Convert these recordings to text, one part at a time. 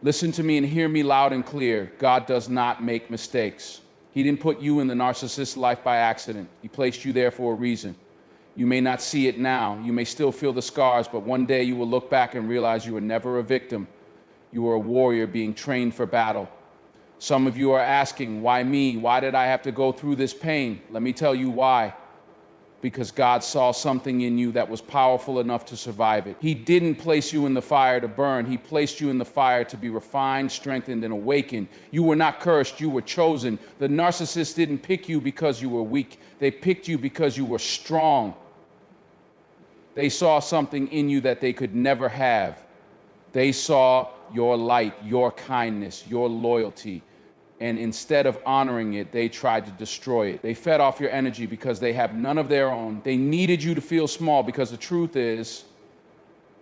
Listen to me and hear me loud and clear. God does not make mistakes. He didn't put you in the narcissist life by accident. He placed you there for a reason. You may not see it now. You may still feel the scars, but one day you will look back and realize you were never a victim. You were a warrior being trained for battle. Some of you are asking, why me? Why did I have to go through this pain? Let me tell you why. Because God saw something in you that was powerful enough to survive it. He didn't place you in the fire to burn. He placed you in the fire to be refined, strengthened, and awakened. You were not cursed. You were chosen. The narcissist didn't pick you because you were weak. They picked you because you were strong. They saw something in you that they could never have. They saw your light, your kindness, your loyalty. And instead of honoring it, they tried to destroy it. They fed off your energy because they have none of their own. They needed you to feel small because the truth is,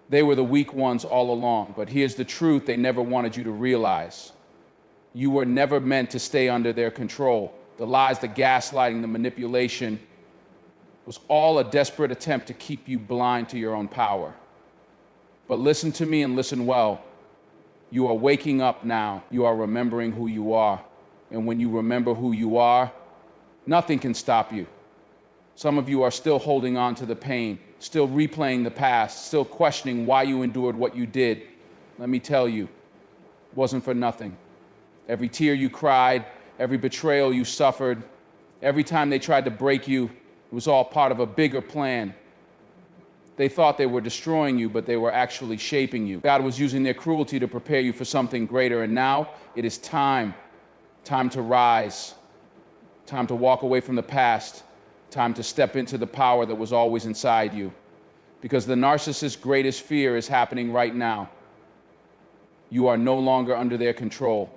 they were the weak ones all along. But here's the truth they never wanted you to realize. You were never meant to stay under their control. The lies, the gaslighting, the manipulation was all a desperate attempt to keep you blind to your own power. But listen to me and listen well. You are waking up now. You are remembering who you are. And when you remember who you are, nothing can stop you. Some of you are still holding on to the pain, still replaying the past, still questioning why you endured what you did. Let me tell you, it wasn't for nothing. Every tear you cried, every betrayal you suffered, every time they tried to break you, it was all part of a bigger plan. They thought they were destroying you, but they were actually shaping you. God was using their cruelty to prepare you for something greater, and now it is time to rise, time to walk away from the past, time to step into the power that was always inside you. Because the narcissist's greatest fear is happening right now. You are no longer under their control.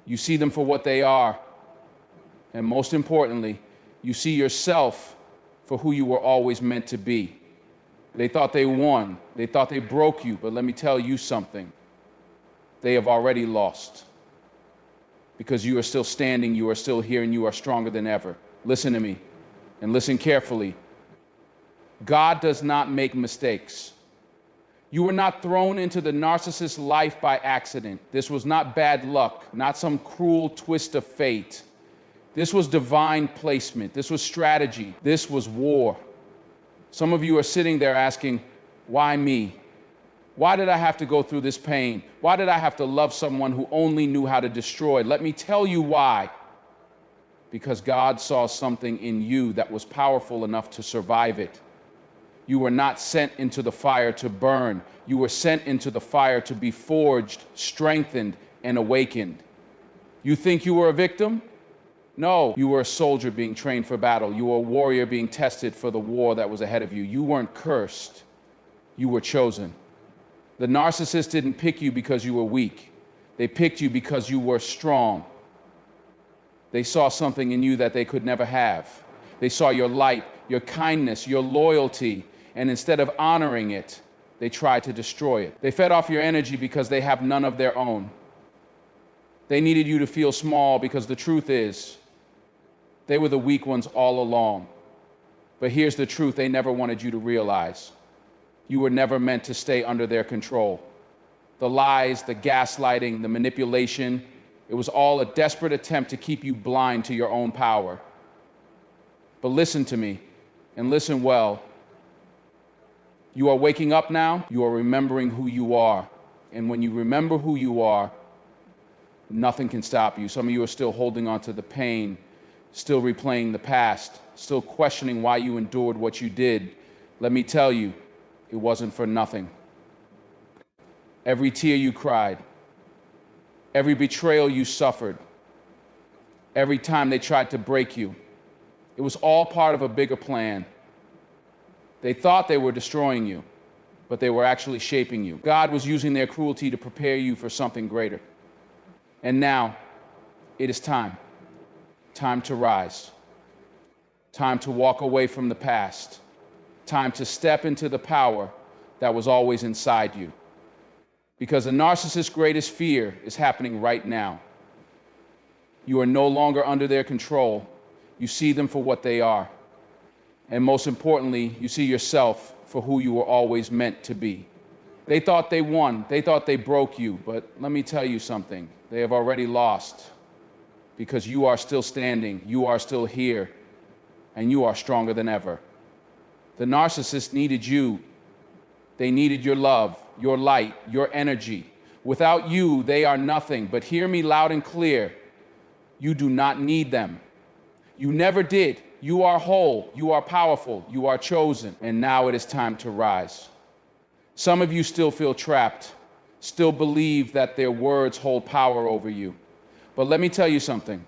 You see them for what they are, and most importantly, you see yourself for who you were always meant to be. They thought they won. They thought they broke you, but let me tell you something. They have already lost. Because you are still standing, you are still here, and you are stronger than ever. Listen to me, and listen carefully. God does not make mistakes. You were not thrown into the narcissist life by accident. This was not bad luck, not some cruel twist of fate. This was divine placement. This was strategy. This was war. Some of you are sitting there asking, why me? Why did I have to go through this pain? Why did I have to love someone who only knew how to destroy? Let me tell you why. Because God saw something in you that was powerful enough to survive it. You were not sent into the fire to burn. You were sent into the fire to be forged, strengthened, and awakened. You think you were a victim? No, you were a soldier being trained for battle. You were a warrior being tested for the war that was ahead of you. You weren't cursed. You were chosen. The narcissist didn't pick you because you were weak. They picked you because you were strong. They saw something in you that they could never have. They saw your light, your kindness, your loyalty, and instead of honoring it, they tried to destroy it. They fed off your energy because they have none of their own. They needed you to feel small because the truth is, they were the weak ones all along. But here's the truth they never wanted you to realize. You were never meant to stay under their control. The lies, the gaslighting, the manipulation, it was all a desperate attempt to keep you blind to your own power. But listen to me, and listen well. You are waking up now. You are remembering who you are. And when you remember who you are, nothing can stop you. Some of you are still holding on to the pain, still replaying the past, still questioning why you endured what you did. Let me tell you, it wasn't for nothing. Every tear you cried, every betrayal you suffered, every time they tried to break you, it was all part of a bigger plan. They thought they were destroying you, but they were actually shaping you. God was using their cruelty to prepare you for something greater. And now, it is time. Time to rise. Time to walk away from the past. Time to step into the power that was always inside you. Because the narcissist's greatest fear is happening right now. You are no longer under their control. You see them for what they are. And most importantly, you see yourself for who you were always meant to be. They thought they won. They thought they broke you. But let me tell you something. They have already lost, because you are still standing. You are still here. And you are stronger than ever. The narcissist needed you. They needed your love, your light, your energy. Without you, they are nothing. But hear me loud and clear. You do not need them. You never did. You are whole. You are powerful. You are chosen. And now it is time to rise. Some of you still feel trapped, still believe that their words hold power over you. But let me tell you something.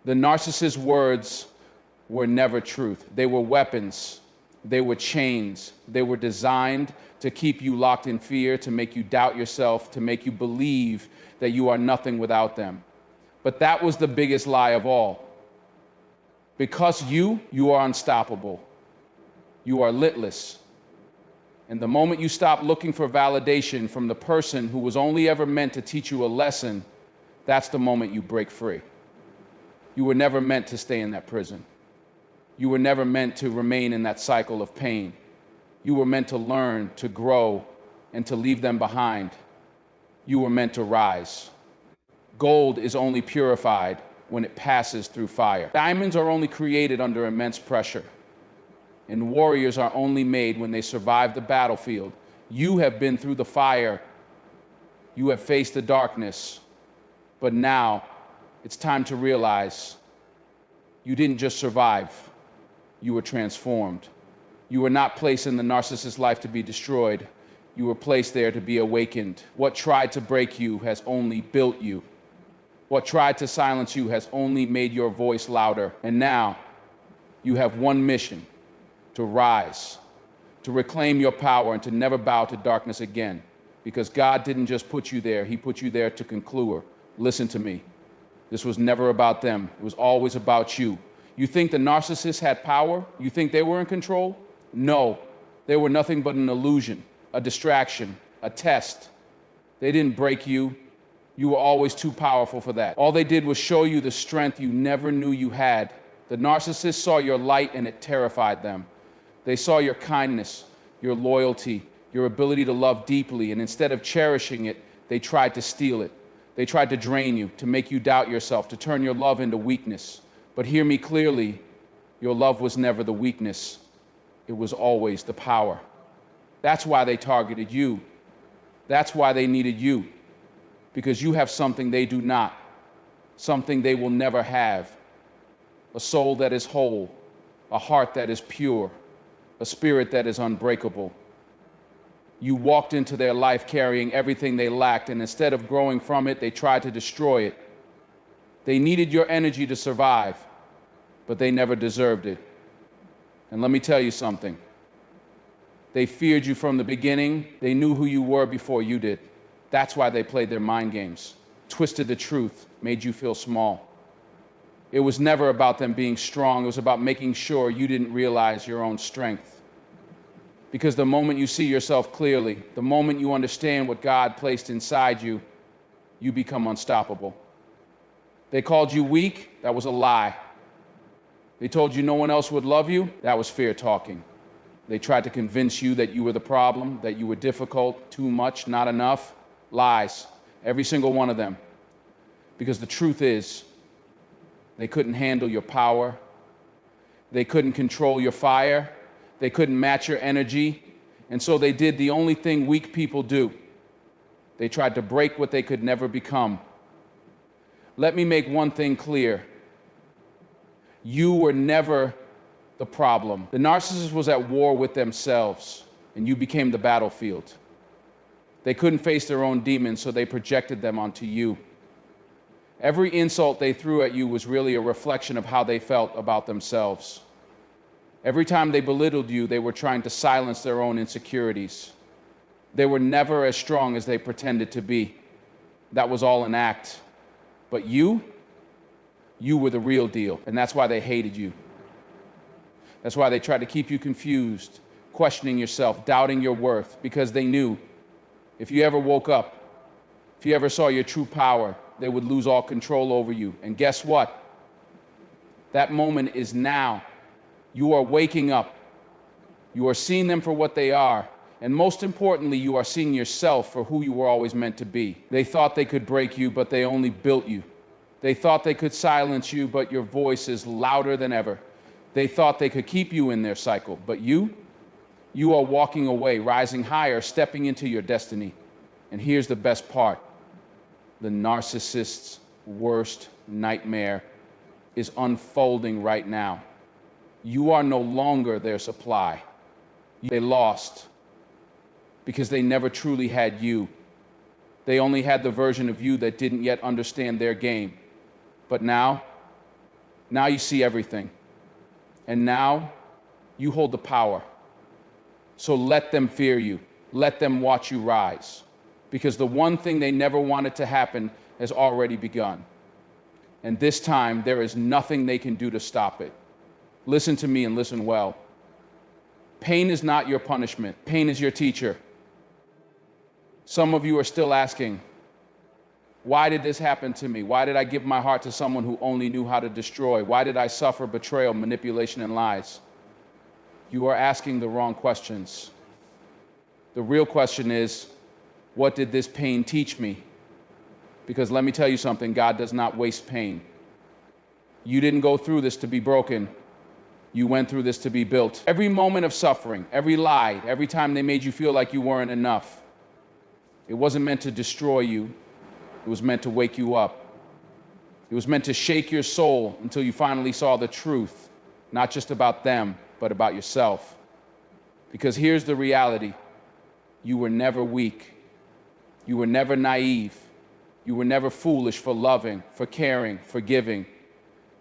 The narcissist's words were never truth. They were weapons. They were chains. They were designed to keep you locked in fear, to make you doubt yourself, to make you believe that you are nothing without them. But that was the biggest lie of all. Because you are unstoppable. You are litless. And the moment you stop looking for validation from the person who was only ever meant to teach you a lesson, that's the moment you break free. You were never meant to stay in that prison. You were never meant to remain in that cycle of pain. You were meant to learn, to grow, and to leave them behind. You were meant to rise. Gold is only purified when it passes through fire. Diamonds are only created under immense pressure. And warriors are only made when they survive the battlefield. You have been through the fire. You have faced the darkness. But now it's time to realize you didn't just survive. You were transformed. You were not placed in the narcissist life to be destroyed. You were placed there to be awakened. What tried to break you has only built you. What tried to silence you has only made your voice louder. And now you have one mission: to rise, to reclaim your power, and to never bow to darkness again. Because God didn't just put you there, He put you there to conclude. Listen to me. This was never about them. It was always about you. You think the narcissists had power? You think they were in control? No. They were nothing but an illusion, a distraction, a test. They didn't break you. You were always too powerful for that. All they did was show you the strength you never knew you had. The narcissists saw your light and it terrified them. They saw your kindness, your loyalty, your ability to love deeply, and instead of cherishing it, they tried to steal it. They tried to drain you, to make you doubt yourself, to turn your love into weakness. But hear me clearly, your love was never the weakness. It was always the power. That's why they targeted you. That's why they needed you. Because you have something they do not, something they will never have. A soul that is whole, a heart that is pure, a spirit that is unbreakable. You walked into their life carrying everything they lacked, and instead of growing from it, they tried to destroy it. They needed your energy to survive, but they never deserved it. And let me tell you something. They feared you from the beginning. They knew who you were before you did. That's why they played their mind games, twisted the truth, made you feel small. It was never about them being strong. It was about making sure you didn't realize your own strength. Because the moment you see yourself clearly, the moment you understand what God placed inside you, you become unstoppable. They called you weak. That was a lie. They told you no one else would love you. That was fear talking. They tried to convince you that you were the problem, that you were difficult, too much, not enough. Lies. Every single one of them. Because the truth is, they couldn't handle your power. They couldn't control your fire. They couldn't match your energy. And so they did the only thing weak people do. They tried to break what they could never become. Let me make one thing clear. You were never the problem. The narcissist was at war with themselves, and you became the battlefield. They couldn't face their own demons, so they projected them onto you. Every insult they threw at you was really a reflection of how they felt about themselves. Every time they belittled you, they were trying to silence their own insecurities. They were never as strong as they pretended to be. That was all an act. But you were the real deal, and that's why they hated you. That's why they tried to keep you confused, questioning yourself, doubting your worth, because they knew if you ever woke up, if you ever saw your true power, they would lose all control over you. And guess what? That moment is now. You are waking up. You are seeing them for what they are. And most importantly, you are seeing yourself for who you were always meant to be. They thought they could break you, but they only built you. They thought they could silence you, but your voice is louder than ever. They thought they could keep you in their cycle, but you are walking away, rising higher, stepping into your destiny. And here's the best part. The narcissist's worst nightmare is unfolding right now. You are no longer their supply. They lost because they never truly had you. They only had the version of you that didn't yet understand their game. But now you see everything. And now you hold the power. So let them fear you. Let them watch you rise. Because the one thing they never wanted to happen has already begun. And this time, there is nothing they can do to stop it. Listen to me and listen well. Pain is not your punishment. Pain is your teacher. Some of you are still asking, why did this happen to me? Why did I give my heart to someone who only knew how to destroy? Why did I suffer betrayal, manipulation, and lies? You are asking the wrong questions. The real question is, what did this pain teach me? Because let me tell you something, God does not waste pain. You didn't go through this to be broken. You went through this to be built. Every moment of suffering, every lie, every time they made you feel like you weren't enough, it wasn't meant to destroy you. It was meant to wake you up. It was meant to shake your soul until you finally saw the truth, not just about them, but about yourself. Because here's the reality. You were never weak. You were never naive. You were never foolish for loving, for caring, for giving.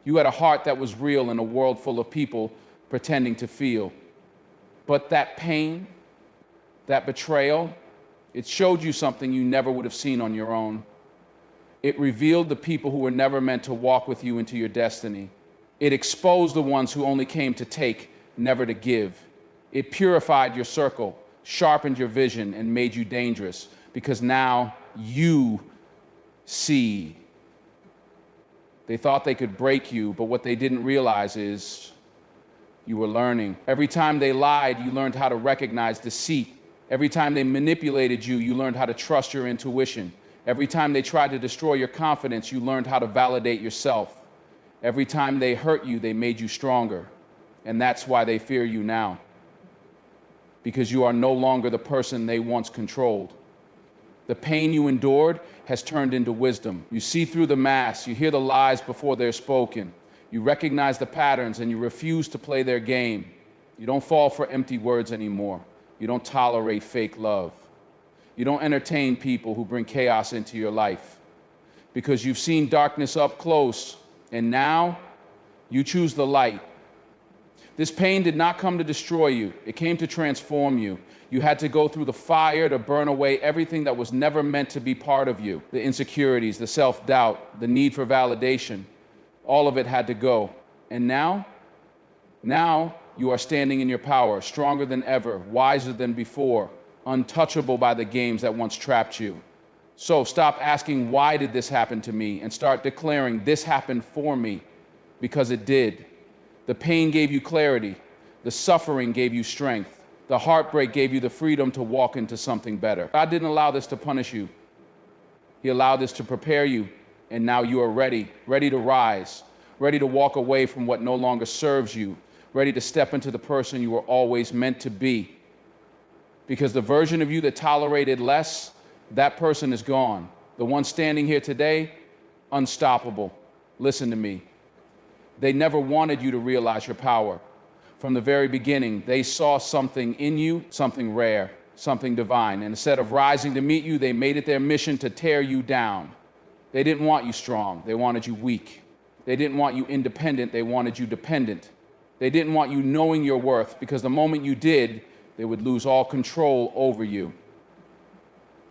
You had a heart that was real in a world full of people pretending to feel. But that pain, that betrayal, it showed you something you never would have seen on your own. It revealed the people who were never meant to walk with you into your destiny. It exposed the ones who only came to take, never to give. It purified your circle, sharpened your vision, and made you dangerous. Because now you see. They thought they could break you, but what they didn't realize is you were learning. Every time they lied, you learned how to recognize deceit. Every time they manipulated you, you learned how to trust your intuition. Every time they tried to destroy your confidence, you learned how to validate yourself. Every time they hurt you, they made you stronger. And that's why they fear you now. Because you are no longer the person they once controlled. The pain you endured has turned into wisdom. You see through the mask, you hear the lies before they're spoken. You recognize the patterns and you refuse to play their game. You don't fall for empty words anymore. You don't tolerate fake love. You don't entertain people who bring chaos into your life. Because you've seen darkness up close, and now you choose the light. This pain did not come to destroy you. It came to transform you. You had to go through the fire to burn away everything that was never meant to be part of you. The insecurities, the self-doubt, the need for validation. All of it had to go. And now you are standing in your power, stronger than ever, wiser than before, untouchable by the games that once trapped you. So stop asking, why did this happen to me? And start declaring, this happened for me, because it did. The pain gave you clarity. The suffering gave you strength. The heartbreak gave you the freedom to walk into something better. God didn't allow this to punish you. He allowed this to prepare you, and now you are ready to rise, ready to walk away from what no longer serves you, ready to step into the person you were always meant to be. Because the version of you that tolerated less, that person is gone. The one standing here today, unstoppable. Listen to me. They never wanted you to realize your power. From the very beginning, they saw something in you, something rare, something divine. And instead of rising to meet you, they made it their mission to tear you down. They didn't want you strong. They wanted you weak. They didn't want you independent. They wanted you dependent. They didn't want you knowing your worth, because the moment you did, they would lose all control over you.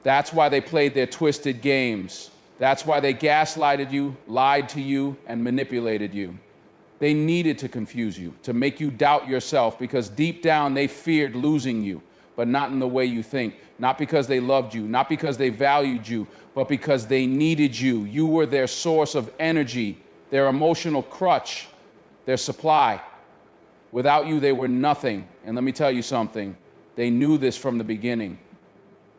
That's why they played their twisted games. That's why they gaslighted you, lied to you, and manipulated you. They needed to confuse you, to make you doubt yourself, because deep down they feared losing you, but not in the way you think. Not because they loved you, not because they valued you, but because they needed you. You were their source of energy, their emotional crutch, their supply. Without you, they were nothing. And let me tell you something, They knew this from the beginning.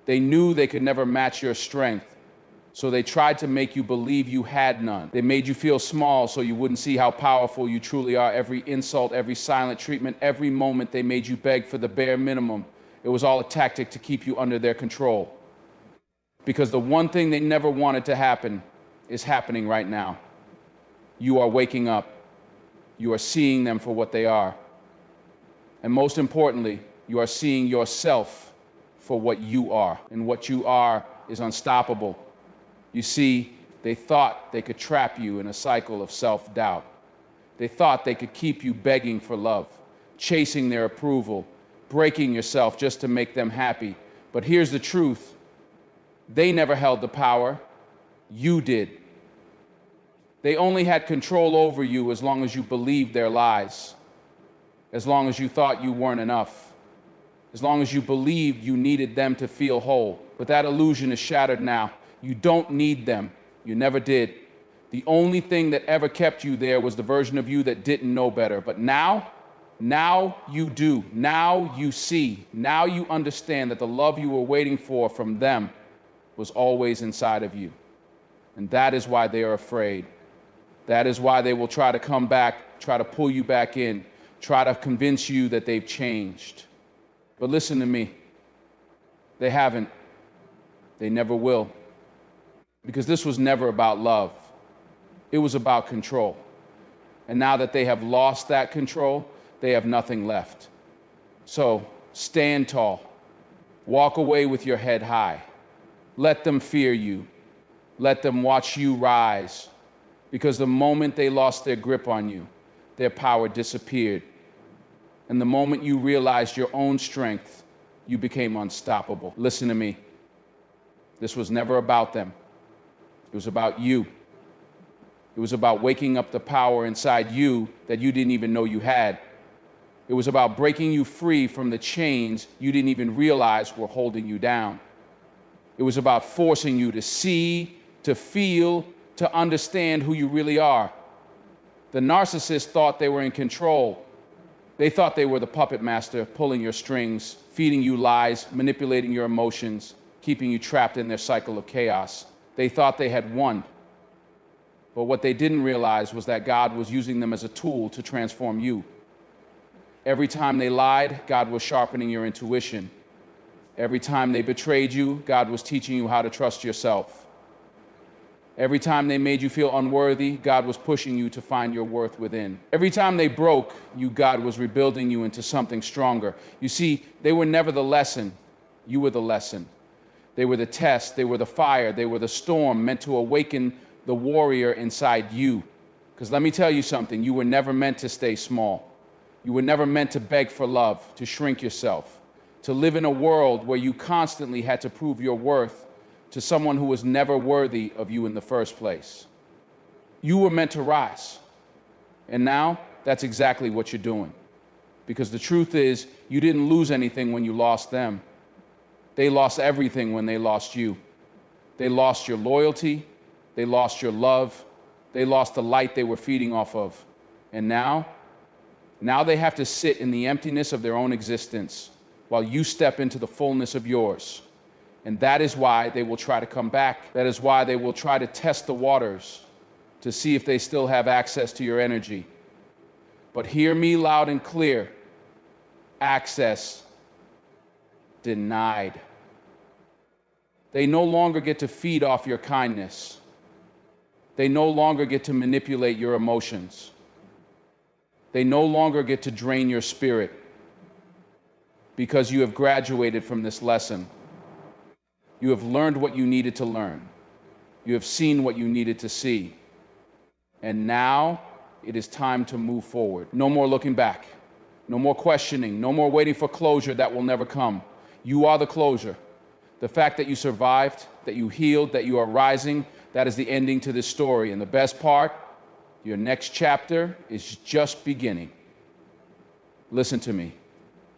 They knew they could never match your strength, so they tried to make you believe you had none. They made you feel small so you wouldn't see how powerful you truly are. Every insult, every silent treatment, every moment they made you beg for the bare minimum. It was all a tactic to keep you under their control. Because the one thing they never wanted to happen is happening right now. You are waking up. You are seeing them for what they are. And most importantly, you are seeing yourself for what you are. And what you are is unstoppable. You see, they thought they could trap you in a cycle of self-doubt. They thought they could keep you begging for love, chasing their approval, breaking yourself just to make them happy. But here's the truth. They never held the power. You did. They only had control over you as long as you believed their lies, as long as you thought you weren't enough, as long as you believed you needed them to feel whole. But that illusion is shattered now. You don't need them. You never did. The only thing that ever kept you there was the version of you that didn't know better. But now you do. Now you see. Now you understand that the love you were waiting for from them was always inside of you. And that is why they are afraid. That is why they will try to come back, try to pull you back in, try to convince you that they've changed. But listen to me. They haven't. They never will. Because this was never about love. It was about control. And now that they have lost that control, they have nothing left. So stand tall. Walk away with your head high. Let them fear you. Let them watch you rise. Because the moment they lost their grip on you, their power disappeared. And the moment you realized your own strength, you became unstoppable. Listen to me. This was never about them. It was about you. It was about waking up the power inside you that you didn't even know you had. It was about breaking you free from the chains you didn't even realize were holding you down. It was about forcing you to see, to feel, to understand who you really are. The narcissists thought they were in control. They thought they were the puppet master, pulling your strings, feeding you lies, manipulating your emotions, keeping you trapped in their cycle of chaos. They thought they had won. But what they didn't realize was that God was using them as a tool to transform you. Every time they lied, God was sharpening your intuition. Every time they betrayed you, God was teaching you how to trust yourself. Every time they made you feel unworthy, God was pushing you to find your worth within. Every time they broke you, God was rebuilding you into something stronger. You see, they were never the lesson. You were the lesson. They were the test. They were the fire. They were the storm meant to awaken the warrior inside you. Because let me tell you something. You were never meant to stay small. You were never meant to beg for love, to shrink yourself, to live in a world where you constantly had to prove your worth to someone who was never worthy of you in the first place. You were meant to rise. And now, that's exactly what you're doing. Because the truth is, you didn't lose anything when you lost them. They lost everything when they lost you. They lost your loyalty. They lost your love. They lost the light they were feeding off of. And now they have to sit in the emptiness of their own existence while you step into the fullness of yours. And that is why they will try to come back. That is why they will try to test the waters to see if they still have access to your energy. But hear me loud and clear. Access denied. They no longer get to feed off your kindness. They no longer get to manipulate your emotions. They no longer get to drain your spirit because you have graduated from this lesson. You have learned what you needed to learn. You have seen what you needed to see. And now it is time to move forward. No more looking back. No more questioning. No more waiting for closure that will never come. You are the closure. The fact that you survived, that you healed, that you are rising, that is the ending to this story. And the best part, your next chapter is just beginning. Listen to me.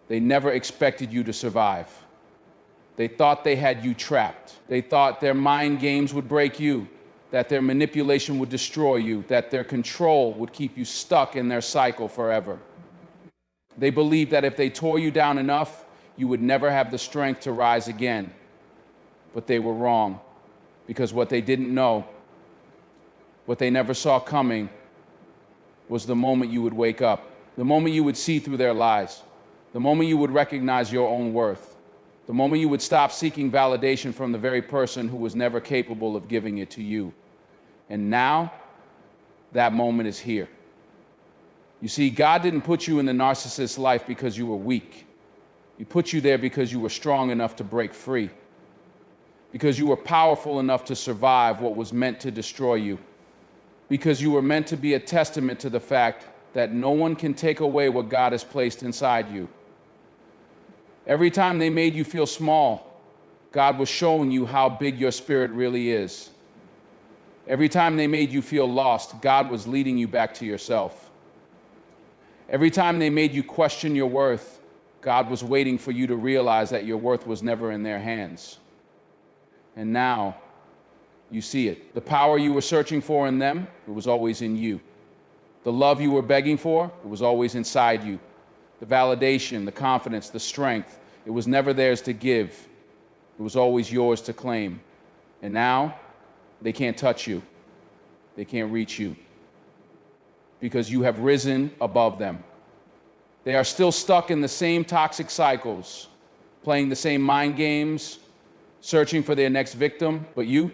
They never expected you to survive. They thought they had you trapped. They thought their mind games would break you, that their manipulation would destroy you, that their control would keep you stuck in their cycle forever. They believed that if they tore you down enough, you would never have the strength to rise again. But they were wrong, because what they didn't know, what they never saw coming, was the moment you would wake up, the moment you would see through their lies, the moment you would recognize your own worth, the moment you would stop seeking validation from the very person who was never capable of giving it to you. And now, that moment is here. You see, God didn't put you in the narcissist life because you were weak. He put you there because you were strong enough to break free, because you were powerful enough to survive what was meant to destroy you, because you were meant to be a testament to the fact that no one can take away what God has placed inside you. Every time they made you feel small, God was showing you how big your spirit really is. Every time they made you feel lost, God was leading you back to yourself. Every time they made you question your worth, God was waiting for you to realize that your worth was never in their hands. And now, you see it. The power you were searching for in them, it was always in you. The love you were begging for, it was always inside you. The validation, the confidence, the strength, it was never theirs to give. It was always yours to claim. And now, they can't touch you. They can't reach you, because you have risen above them. They are still stuck in the same toxic cycles, playing the same mind games, searching for their next victim, but you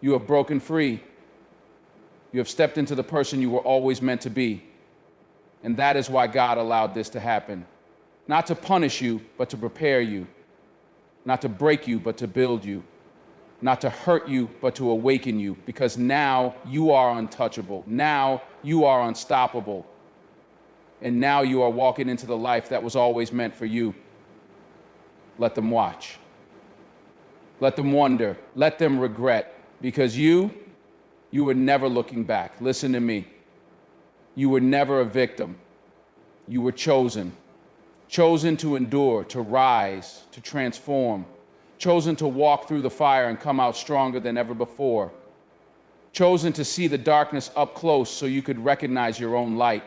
have broken free. You have stepped into the person you were always meant to be. And that is why God allowed this to happen. Not to punish you, but to prepare you. Not to break you, but to build you. Not to hurt you, but to awaken you. Because now you are untouchable. Now you are unstoppable. And now you are walking into the life that was always meant for you. Let them watch. Let them wonder. Let them regret. Because you were never looking back. Listen to me. You were never a victim. You were chosen. Chosen to endure, to rise, to transform. Chosen to walk through the fire and come out stronger than ever before. Chosen to see the darkness up close so you could recognize your own light.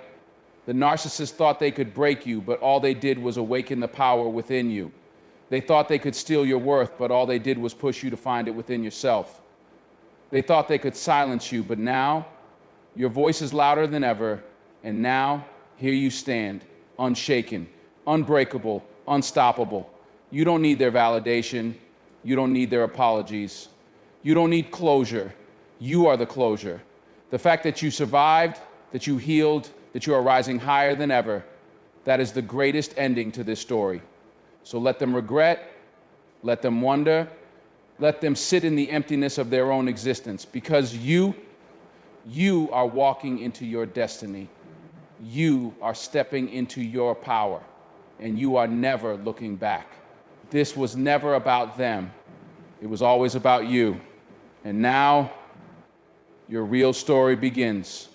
The narcissist thought they could break you, but all they did was awaken the power within you. They thought they could steal your worth, but all they did was push you to find it within yourself. They thought they could silence you, but now your voice is louder than ever, and now here you stand, unshaken, unbreakable, unstoppable. You don't need their validation. You don't need their apologies. You don't need closure. You are the closure. The fact that you survived, that you healed, that you are rising higher than ever, that is the greatest ending to this story. So let them regret, let them wonder, let them sit in the emptiness of their own existence, because you are walking into your destiny. You are stepping into your power, and you are never looking back. This was never about them. It was always about you. And now, your real story begins.